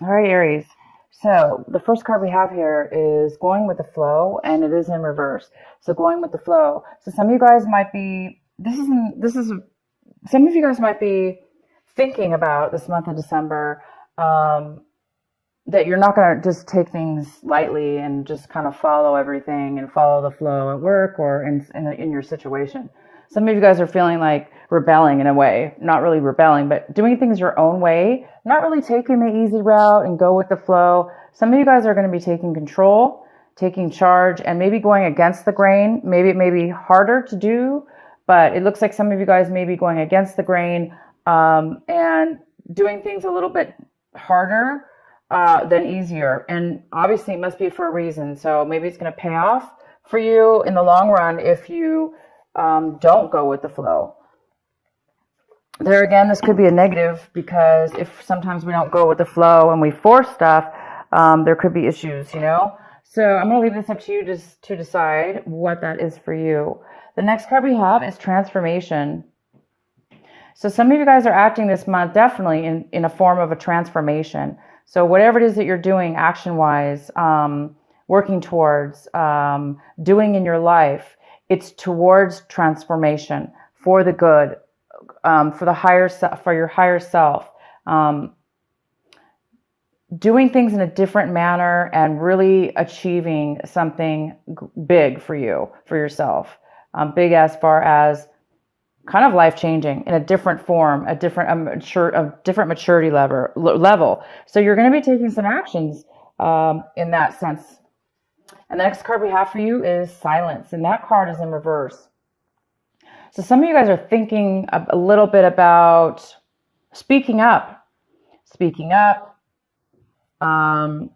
All right, Aries. So the first card we have here is going with the flow, and it is in reverse. So going with the flow. So some of you guys might be, some of you guys might be thinking about this month of December, that you're not going to just take things lightly and just kind of follow everything and follow the flow at work or in your situation. Some of you guys are feeling like rebelling in a way, not really rebelling, but doing things your own way, not really taking the easy route and go with the flow. Some of you guys are going to be taking control, taking charge, and maybe going against the grain. Maybe it may be harder to do, but it looks like some of you guys may be going against the grain, and doing things a little bit harder than easier. And obviously it must be for a reason. So maybe it's going to pay off for you in the long run if you don't go with the flow. There again, this could be a negative because if sometimes we don't go with the flow and we force stuff, there could be issues, you know? So I'm going to leave this up to you just to decide what that is for you. The next card we have is transformation. So some of you guys are acting this month definitely in a form of a transformation. So whatever it is that you're doing action-wise, working towards, doing in your life, it's towards transformation for the good, for the higher for your higher self, doing things in a different manner and really achieving something big for you, for yourself, big as far as kind of life changing in a different form, a different maturity level. So you're going to be taking some actions in that sense. And the next card we have for you is silence, and that card is in reverse. So some of you guys are thinking a little bit about speaking up, not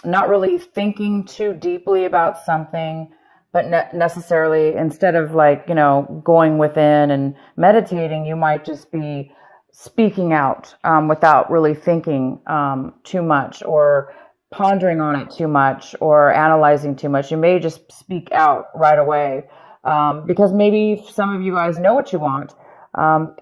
really thinking too deeply about something, but necessarily instead of like, going within and meditating, you might just be speaking out without really thinking too much or pondering on it too much or analyzing too much. You may just speak out right away because maybe some of you guys know what you want.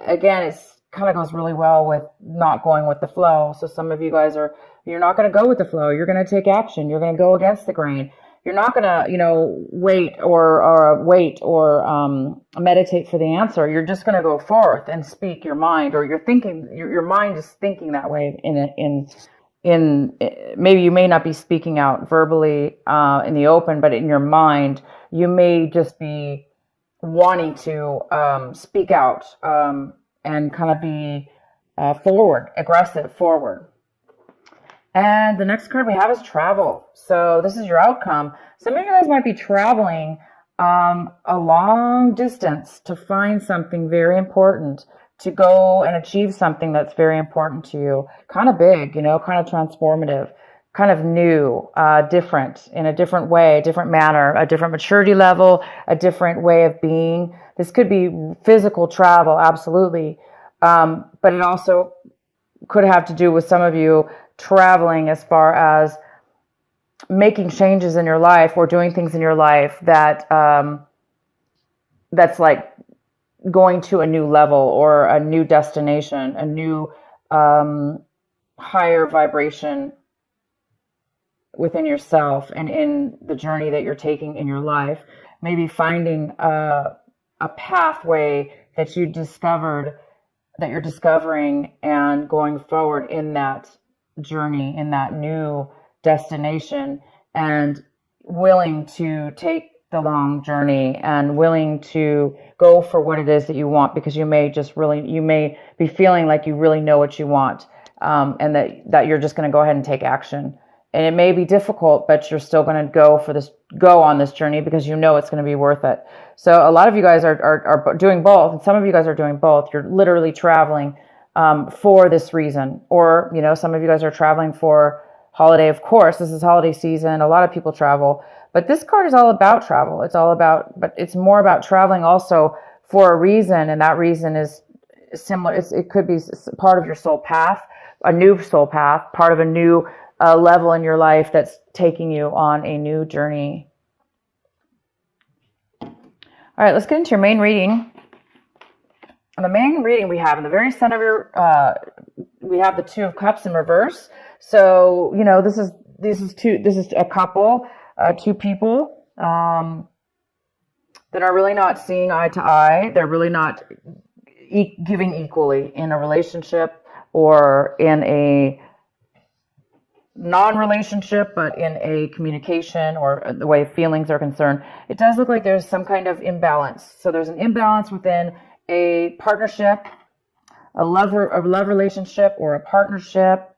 Again, it's kind of goes really well with not going with the flow. So some of you guys you're not going to go with the flow. You're going to take action. You're going to go against the grain. You're not going to, wait or meditate for the answer. You're just going to go forth and speak your mind, or you're thinking, your mind is thinking that way maybe you may not be speaking out verbally in the open, but in your mind, you may just be wanting to speak out and kind of be aggressive forward. And the next card we have is travel. So this is your outcome. Some of you guys might be traveling a long distance to find something very important, to go and achieve something that's very important to you. Kind of big, kind of transformative, kind of new, different, in a different way, different manner, a different maturity level, a different way of being. This could be physical travel, absolutely. But it also could have to do with some of you traveling as far as making changes in your life or doing things in your life that that's like going to a new level or a new destination, a new higher vibration within yourself and in the journey that you're taking in your life. Maybe finding a pathway that you're discovering and going forward in that journey, in that new destination, and willing to take the long journey and willing to go for what it is that you want, because you may be feeling like you really know what you want, and that you're just going to go ahead and take action. And it may be difficult, but you're still going to go on this journey because you know it's going to be worth it. So a lot of you guys are doing both, and some of you guys are doing both. You're literally traveling for this reason, or some of you guys are traveling for holiday. Of course, this is holiday season. A lot of people travel, but this card is all about travel. But it's more about traveling also for a reason, and that reason is similar. It could be part of your soul path, a new soul path, part of a new level in your life that's taking you on a new journey. All right, let's get into your main reading. And the main reading we have in the very center of we have the Two of Cups in reverse. So, this is a couple, two people, that are really not seeing eye to eye. They're really not giving equally in a relationship or in a non-relationship, but in a communication or the way feelings are concerned. It does look like there's some kind of imbalance. So there's an imbalance within a partnership, a love relationship, or a partnership,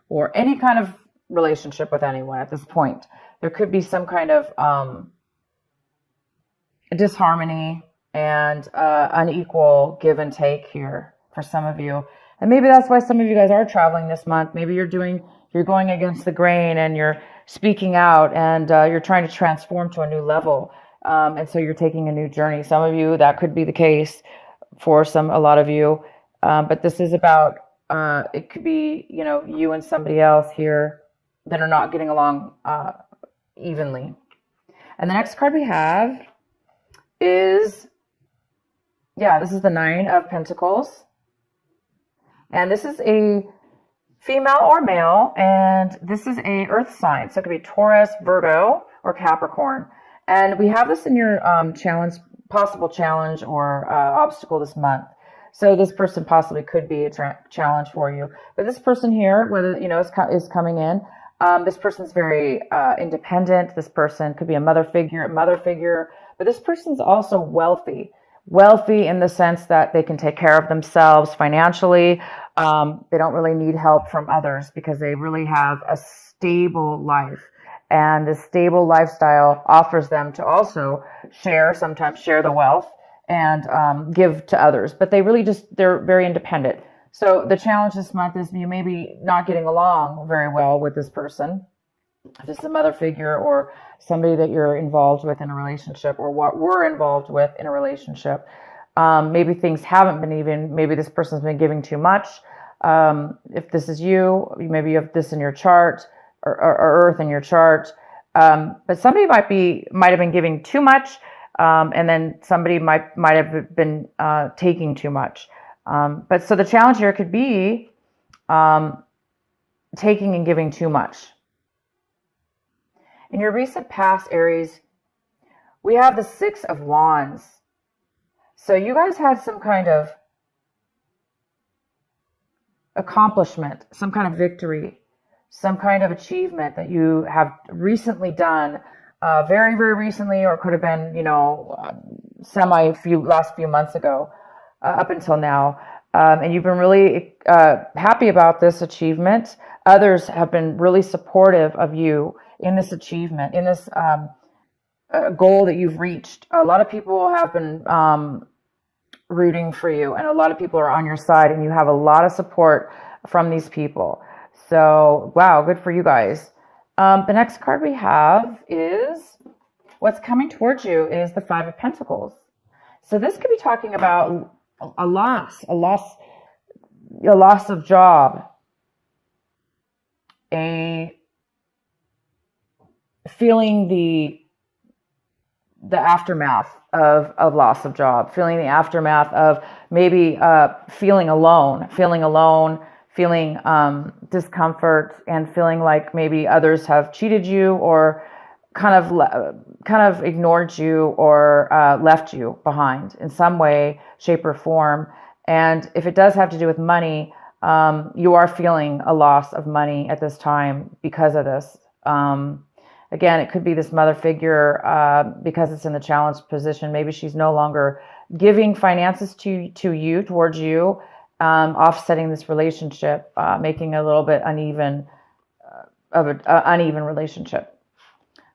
or any kind of relationship with anyone at this point. There could be some kind of disharmony and unequal give and take here for some of you. And maybe that's why some of you guys are traveling this month. Maybe you're going against the grain and you're speaking out and you're trying to transform to a new level. And so you're taking a new journey. Some of you, that could be the case for a lot of you. But this is about, it could be, you and somebody else here that are not getting along evenly. And the next card we have is, this is the Nine of Pentacles. And this is a female or male, and this is a earth sign. So it could be Taurus, Virgo, or Capricorn. And we have this in your possible challenge or obstacle this month. So this person possibly could be a challenge for you. But this person here, whether is coming in. This person's very independent. This person could be a mother figure, but this person's also wealthy. Wealthy in the sense that they can take care of themselves financially. They don't really need help from others because they really have a stable life. And this stable lifestyle offers them to also sometimes share the wealth and give to others. But they're very independent. So the challenge this month is you may be not getting along very well with this person. If this is a mother figure or somebody that you're involved with in a relationship or what we're involved with in a relationship. Maybe things haven't been even. Maybe this person's been giving too much. If this is you, maybe you have this in your chart or Earth in your chart. But somebody might have been giving too much, and then somebody might have been taking too much. But so the challenge here could be taking and giving too much. In your recent past, Aries, we have the Six of Wands. So you guys had some kind of accomplishment, some kind of victory, some kind of achievement that you have recently done, very, very recently, or could have been, last few months ago, up until now. And you've been really happy about this achievement. Others have been really supportive of you in this achievement, in this goal that you've reached. A lot of people have been rooting for you, and a lot of people are on your side, and you have a lot of support from these people. So, wow, good for you guys. The next card we have is what's coming towards you is the Five of Pentacles. So this could be talking about a loss of job, feeling the aftermath of loss of job, feeling the aftermath of maybe feeling alone, feeling discomfort, and feeling like maybe others have cheated you or kind of ignored you or left you behind in some way, shape, or form. And if it does have to do with money, you are feeling a loss of money at this time because of this. Again, it could be this mother figure because it's in the challenged position. Maybe she's no longer giving finances towards you, offsetting this relationship, making a little bit uneven relationship.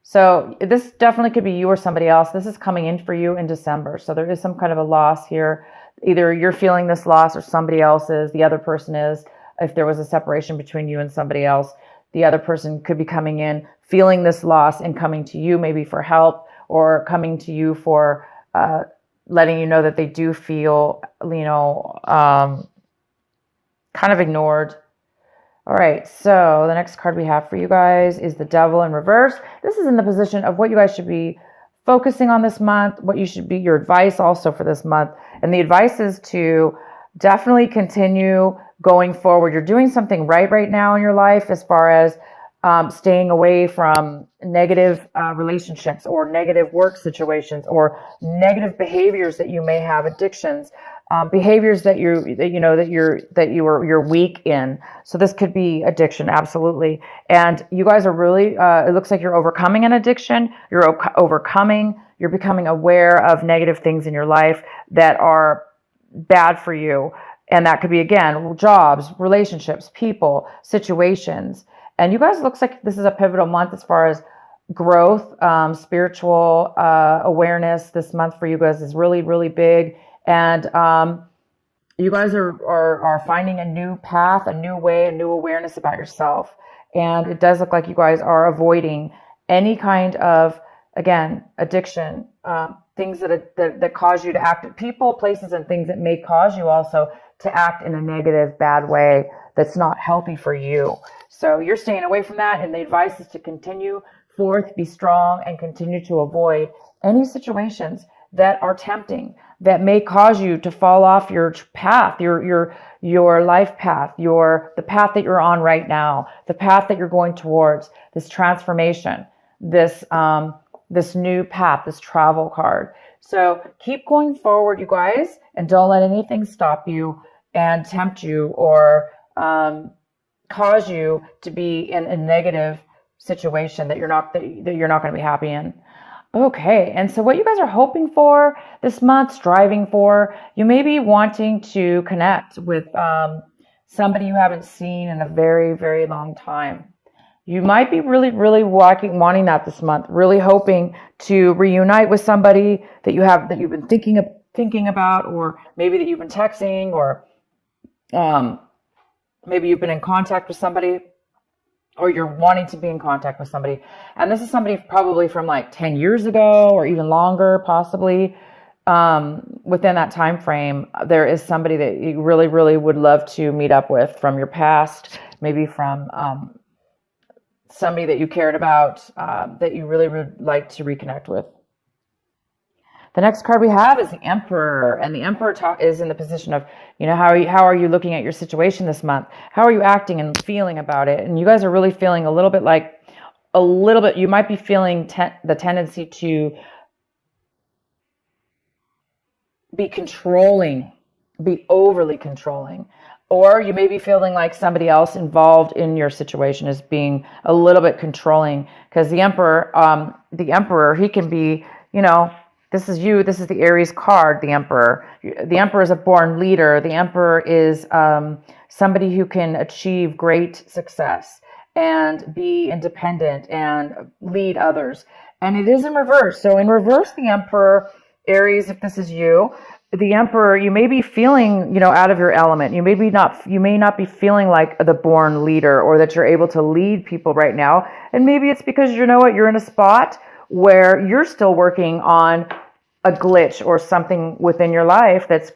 So this definitely could be you or somebody else. This is coming in for you in December. So there is some kind of a loss here. Either you're feeling this loss or somebody else is. The other person is. If there was a separation between you and somebody else, the other person could be coming in, feeling this loss and coming to you maybe for help or coming to you for letting you know that they do feel, kind of ignored. All right, so the next card we have for you guys is the Devil in reverse. This is in the position of what you guys should be focusing on this month, what you should be, your advice also for this month. And the advice is to definitely continue going forward. You're doing something right now in your life as far as staying away from negative relationships or negative work situations or negative behaviors that you may have, addictions, behaviors that you're weak in. So this could be addiction, absolutely. And you guys are really, it looks like you're overcoming an addiction. You're becoming aware of negative things in your life that are bad for you. And that could be, again, jobs, relationships, people, situations. And you guys, looks like this is a pivotal month as far as growth, spiritual awareness. This month for you guys is really, really big. And you guys are finding a new path, a new way, a new awareness about yourself. And it does look like you guys are avoiding any kind of, again, addiction, things that cause you to act, people, places, and things that may cause you also to act in a negative, bad way that's not healthy for you. So you're staying away from that, and the advice is to continue forth, be strong, and continue to avoid any situations that are tempting, that may cause you to fall off your path, your life path, the path that you're on right now, the path that you're going towards, this transformation, this new path, this travel card. So keep going forward, you guys, and don't let anything stop you and tempt you or cause you to be in a negative situation that you're not going to be happy in. Okay, and so what you guys are hoping for this month, striving for, you may be wanting to connect with somebody you haven't seen in a very, very long time. You might be really, really wanting that this month, really hoping to reunite with somebody that you've been thinking about, or maybe that you've been texting, or maybe you've been in contact with somebody, or you're wanting to be in contact with somebody. And this is somebody probably from like 10 years ago or even longer, possibly. Within that time frame, there is somebody that you really, really would love to meet up with from your past, maybe from somebody that you cared about, that you really would like to reconnect with. The next card we have is the Emperor, and the Emperor is in the position of, how are you looking at your situation this month? How are you acting and feeling about it? And you guys are really feeling you might be feeling the tendency to be controlling, be overly controlling. Or you may be feeling like somebody else involved in your situation is being a little bit controlling, because the Emperor, he can be, this is you. This is the Aries card, the Emperor. The Emperor is a born leader. The Emperor is somebody who can achieve great success and be independent and lead others. And it is in reverse. So in reverse, the Emperor, Aries, if this is you, the Emperor, you may be feeling, out of your element. You may not be feeling like the born leader, or that you're able to lead people right now. And maybe it's because you're in a spot where you're still working on a glitch or something within your life that's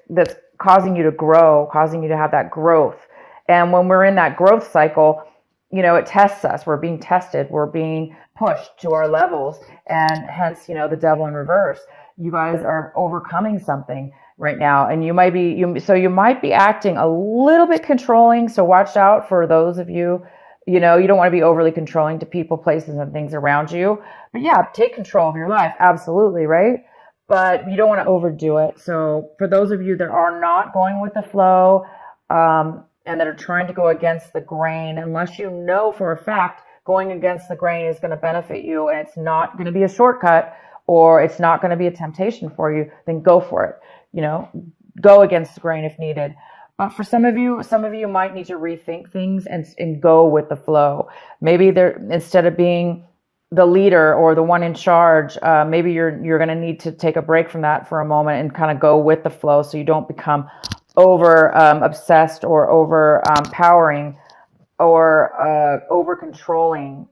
causing you to grow, causing you to have that growth. And when we're in that growth cycle, it tests us. We're being tested. We're being pushed to our levels, and hence, the devil in reverse. You guys are overcoming something right now, and you might be acting a little bit controlling. So watch out for those of you. You don't want to be overly controlling to people, places, and things around you. But yeah, take control of your life. Absolutely, right? But you don't want to overdo it. So for those of you that are not going with the flow, and that are trying to go against the grain, unless you know for a fact going against the grain is going to benefit you, and it's not going to be a shortcut, or it's not going to be a temptation for you, then go for it. Go against the grain if needed. But for some of you might need to rethink things and go with the flow. Maybe instead of being the leader or the one in charge, maybe you're going to need to take a break from that for a moment and kind of go with the flow, so you don't become over obsessed or over powering or over controlling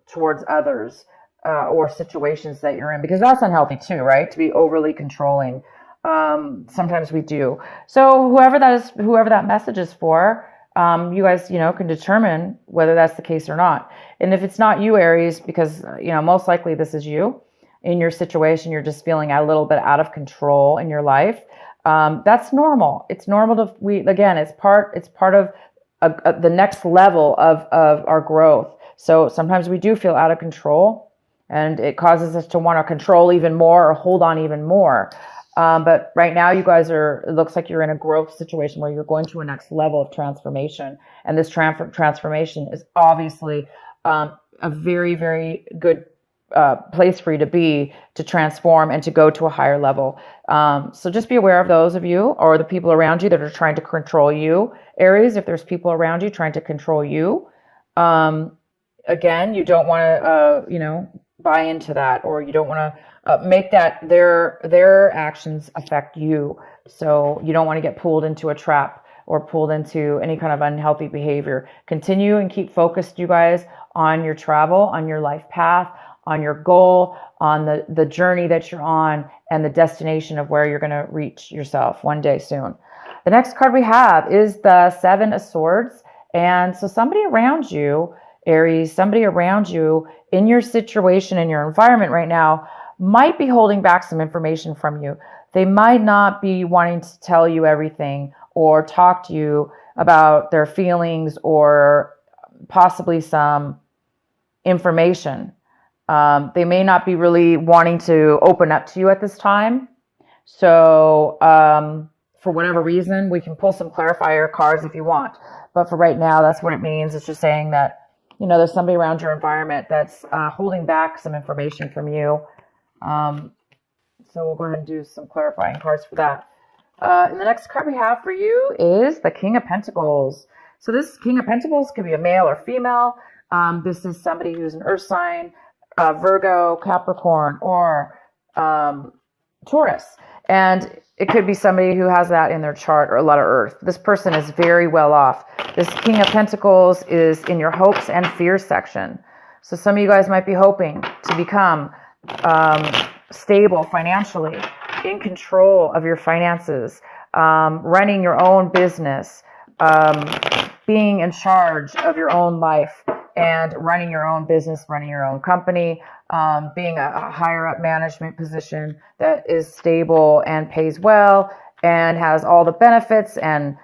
towards others or situations that you're in, because that's unhealthy too, right? To be overly controlling. Sometimes we do. So whoever that message is for, you guys, can determine whether that's the case or not. And if it's not you, Aries, because, most likely this is you in your situation, you're just feeling a little bit out of control in your life. That's normal. It's normal again, it's part of the next level of our growth. So sometimes we do feel out of control, and it causes us to want to control even more or hold on even more. But right now, you guys it looks like you're in a growth situation where you're going to a next level of transformation. And this transformation is obviously a very, very good place for you to be, to transform and to go to a higher level. So just be aware of those of you or the people around you that are trying to control you. Aries, if there's people around you trying to control you, again, you don't want to, buy into that, or you don't want to make that their actions affect you. So you don't want to get pulled into a trap or pulled into any kind of unhealthy behavior. Continue and keep focused, you guys, on your travel, on your life path, on your goal, on the journey that you're on, and the destination of where you're going to reach yourself one day soon. The next card we have is the Seven of Swords. And so somebody around you, Aries, somebody around you in your situation, in your environment right now, might be holding back some information from you. They might not be wanting to tell you everything or talk to you about their feelings or possibly some information. They may not be really wanting to open up to you at this time. So for whatever reason, we can pull some clarifier cards if you want. But for right now, that's what it means. It's just saying that, there's somebody around your environment that's holding back some information from you. So we'll go ahead and do some clarifying cards for that. And the next card we have for you is the King of Pentacles. So this King of Pentacles could be a male or female. This is somebody who's an earth sign, Virgo, Capricorn, or Taurus. And it could be somebody who has that in their chart, or a lot of earth. This person is very well off. This King of Pentacles is in your hopes and fears section. So some of you guys might be hoping to become stable financially, in control of your finances, running your own business, being in charge of your own life, and running your own business, running your own company, being a higher up management position that is stable and pays well and has all the benefits and,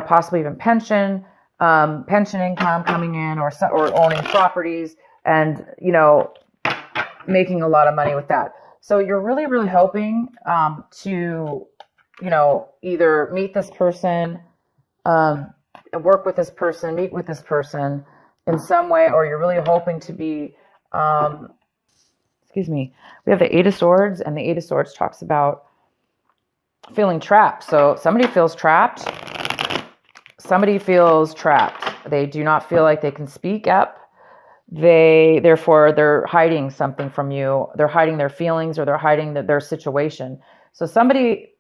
possibly even pension income coming in, or owning properties and, making a lot of money with that. So you're really, really hoping to, either meet this person, work with this person, meet with this person in some way, or you're really hoping to be, we have the Eight of Swords, and the Eight of Swords talks about feeling trapped. So somebody feels trapped. They do not feel like they can speak up. Therefore, they're hiding something from you. They're hiding their feelings, or they're hiding their situation. So somebody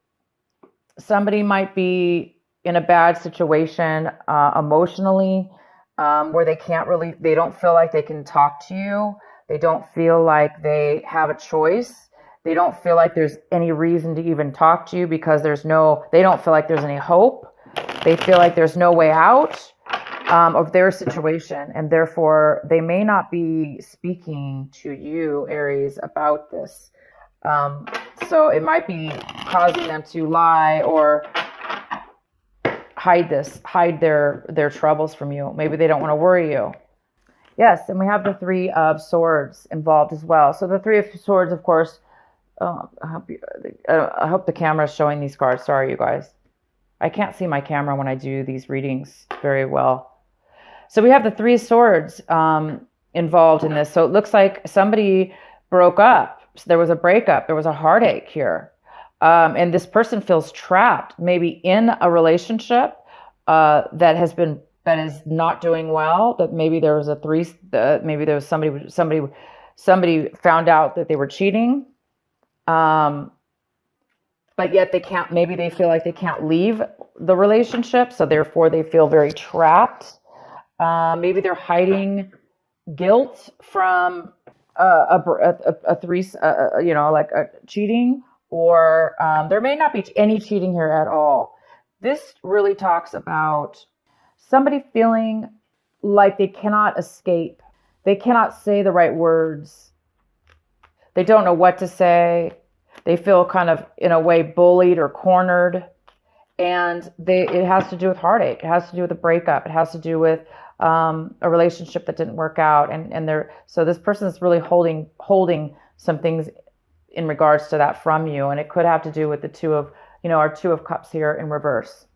might be in a bad situation emotionally, where they don't feel like they can talk to you. They don't feel like they have a choice. They don't feel like there's any reason to even talk to you, because they don't feel like there's any hope. They feel like there's no way out of their situation, and therefore they may not be speaking to you, Aries, about this. So it might be causing them to lie or hide their troubles from you. Maybe they don't want to worry you. Yes, and we have the Three of Swords involved as well. So the Three of Swords, of course, I hope the camera is showing these cards. Sorry, you guys. I can't see my camera when I do these readings very well. So we have the Three of Swords involved in this. So it looks like somebody broke up. So there was a breakup. There was a heartache here. And this person feels trapped, maybe in a relationship that is not doing well. That maybe there was maybe there was somebody found out that they were cheating. But yet maybe they feel like they can't leave the relationship. So therefore they feel very trapped. Maybe they're hiding guilt from cheating, or there may not be any cheating here at all. This really talks about somebody feeling like they cannot escape. They cannot say the right words. They don't know what to say. They feel kind of, in a way, bullied or cornered. And it has to do with heartache. It has to do with a breakup. It has to do with a relationship that didn't work out. So this person is really holding some things in regards to that from you. And it could have to do with the our Two of Cups here in reverse.